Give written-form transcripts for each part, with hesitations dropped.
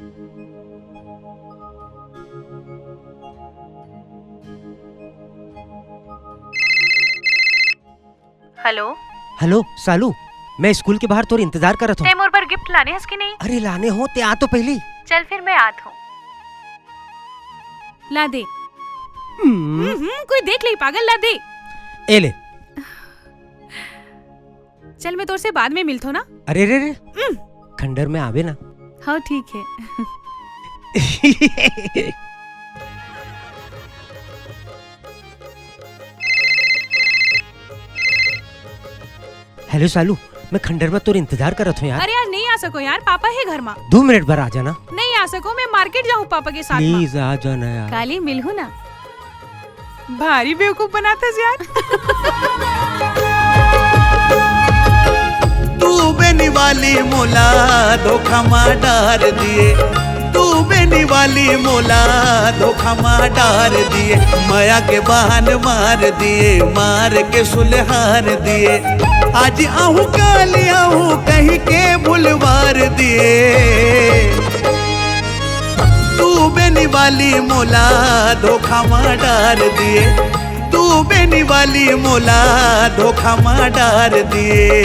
Hello hello सालू, मैं school के बाहर तोर इंतजार करत हूँ। ते मोर पर गिफ्ट लाने हस कि नहीं? अरे लाने हो ते आ तो पहली। चल फिर मैं आत हूँ। ला दे। कोई देख ले पागल, ला दे। ए ले। चल मैं तोर से बाद में मिलतो ना। अरे रे रे खंडर में आवे ना। हाँ ठीक है। हेलो सालू, मैं खंडर में तोर इंतजार करत हूँ यार। अरे यार नहीं आ सको यार, पापा है घर में। 2 मिनट भर आ जाना। नहीं आ सको, मैं मार्केट जाऊँ पापा के साथ। प्लीज आ जाना यार। काली मिलूँ ना। भारी बेवकूफ बनाता यार। तू बेनी वाली मोला धोखा मार डार दिए, तू बेनी वाली मोला धोखा मार डार दिए, माया के बहान मार दिए, मार के सुलहार दिए, आज आहू काल आहू कहीं के भुलवार दिए। तू बेनी वाली मोला धोखा मार डार दिए, तू बेनी वाली मोला धोखा मार डार दिए।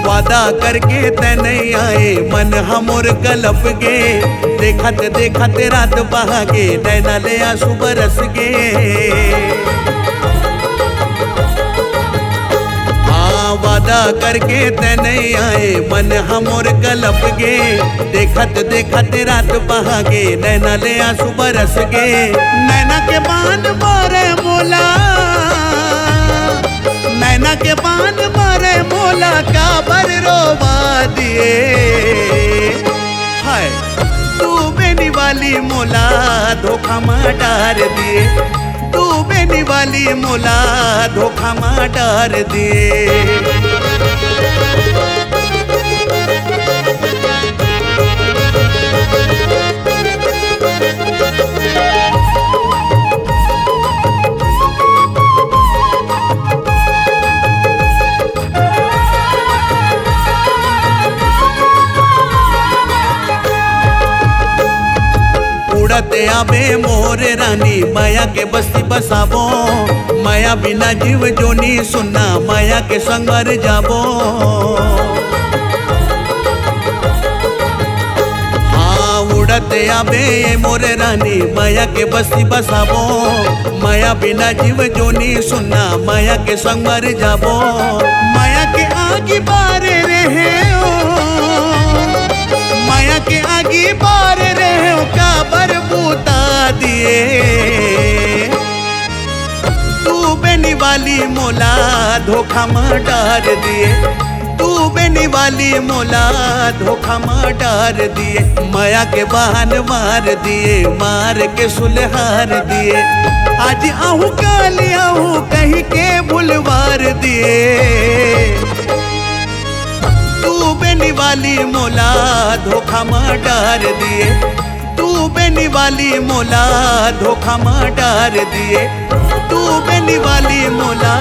वादा करके ते नहीं आए, मन हमोर कलप गे, देखत देखत रात बहागे, नैना ले आंसू बरस गे। वादा करके ते नहीं आए, मन हमोर कलप गे, देखत देखत रात बहागे, नैना ले आंसू बरस गे। नैना के बान मारे मोला, नैना के बान मारे मोला, काबर रोवा दिए। हाय तू बेनी वाली मोला धोखा मार डार दिए, तू बेनी वाली मोला धोखा मार डार दिए। उड़ते आबे मोर रानी, माया के बस्ती बसाबो, माया बिना जीव जोनी सुनना, माया के संग मर जाबो। हाँ उड़ते आबे मोर रानी, माया के बस्ती बसाबो, माया बिना जीव जोनी सुनना, माया के संग मर जाबो। माया के आगे बारे रहे हो, माया के आगे बार रहे हो, काबर बूता दिए। तू बेनी वाली मोला धोखा मार डार दिए, तू बेनी वाली मोला धोखा मार डार दिए, माया के बहान मार दिए, मार के सुलहार दिए, आज आहू काल आहू कहीं के भुलवार दिए। तू बेनी वाली मोला धोखा मार डार दिए, तू बेनी वाली मोला धोखा मार डार दिए, तू बेनी वाली मोला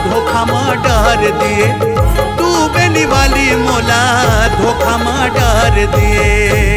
धोखा मार डार दिए, तू बेनी वाली मोला धोखा मार डार दिए।